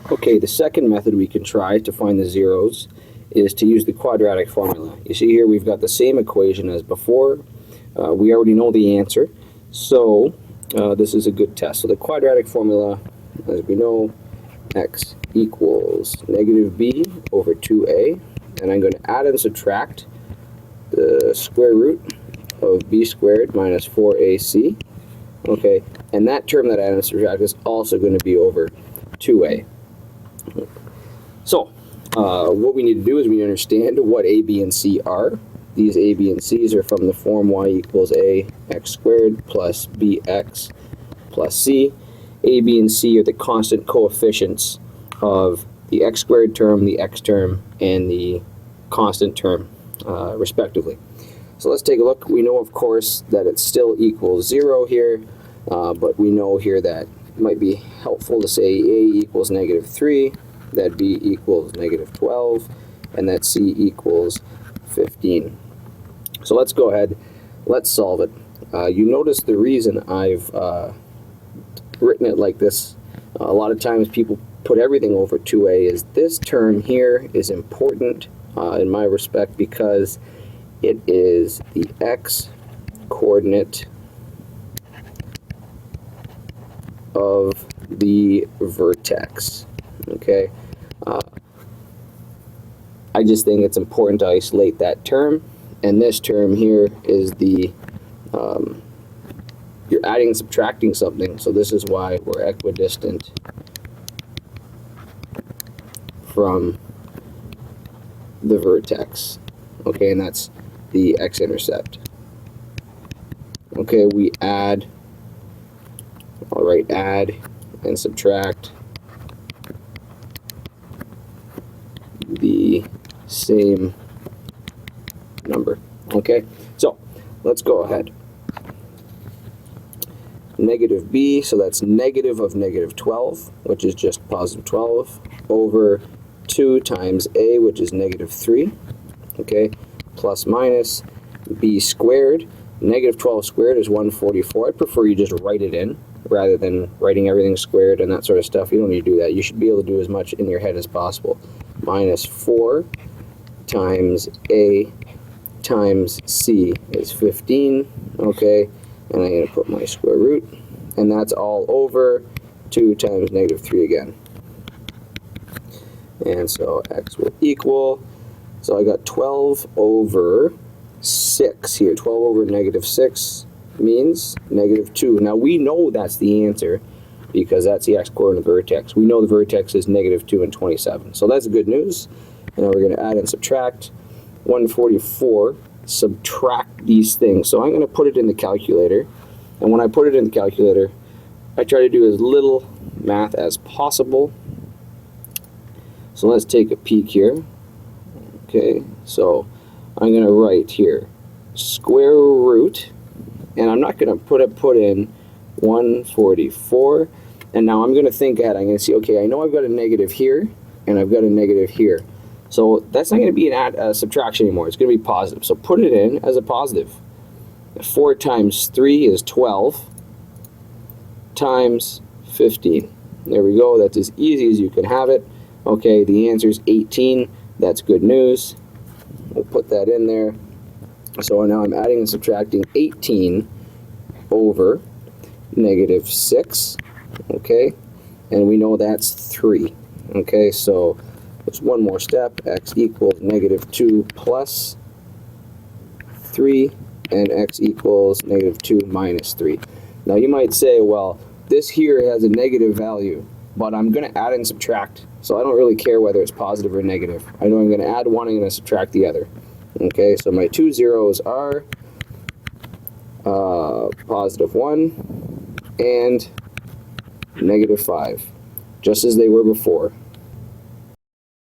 Okay, the second method we can try to find the zeros is to use the quadratic formula. You see here we've got the same equation as before. We already know the answer, so this is a good test. So the quadratic formula, as we know, x equals negative b over 2a, and I'm going to add and subtract the square root of b squared minus 4ac. Okay, and that term that I add and subtract is also going to be over 2a. So what we need to do is we need to understand what a, b, and c are. These a, b, and c's are from the form y equals a x squared plus bx plus c. A, b, and c are the constant coefficients of the x squared term, the x term, and the constant term, respectively. So let's take a look. We know, of course, that it still equals 0 here, but we know here that it might be helpful to say a equals negative 3, that b equals negative 12, and that c equals 15. So let's go ahead, let's solve it. You notice the reason I've written it like this. A lot of times people put everything over 2a is this term here is important in my respect because it is the x coordinate of the vertex. Okay, I just think it's important to isolate that term, and this term here is the you're adding and subtracting something, so this is why we're equidistant from the vertex. Okay, and that's the x-intercept. Okay, we add, all right, add and subtract the same number. Okay, so let's go ahead. Negative b, so that's negative of negative 12, which is just positive 12, over 2 times a, which is negative 3, okay, plus minus b squared. Negative 12 squared is 144. I prefer you just write it in rather than writing everything squared and that sort of stuff. You don't need to do that. You should be able to do as much in your head as possible. Minus 4 times a times c is 15, okay, and I'm going to put my square root, and that's all over 2 times negative 3 again. And so x will equal, so I got 12 over 6 here. 12 over negative 6 means negative 2. Now we know that's the answer because that's the x-coordinate of the vertex. We know the vertex is negative 2 and 27. So that's good news. And now we're going to add and subtract 144. Subtract these things. So I'm going to put it in the calculator, and when I put it in the calculator I try to do as little math as possible. So let's take a peek here. Okay, so I'm going to write here square root, and I'm not going to put in 144, and now I'm going to think ahead. I'm going to see, okay, I know I've got a negative here and I've got a negative here. So that's not going to be an subtraction anymore. It's going to be positive. So put it in as a positive. 4 times 3 is 12 times 15. There we go. That's as easy as you can have it. Okay, the answer is 18. That's good news. We'll put that in there. So now I'm adding and subtracting 18 over negative 6. Okay, and we know that's 3. Okay, so there's one more step. X equals negative 2 plus 3, and x equals negative 2 minus 3. Now you might say, well, this here has a negative value, but I'm going to add and subtract, so I don't really care whether it's positive or negative. I know I'm going to add one and I'm going to subtract the other. Okay, so my two zeros are positive 1 and negative 5, just as they were before.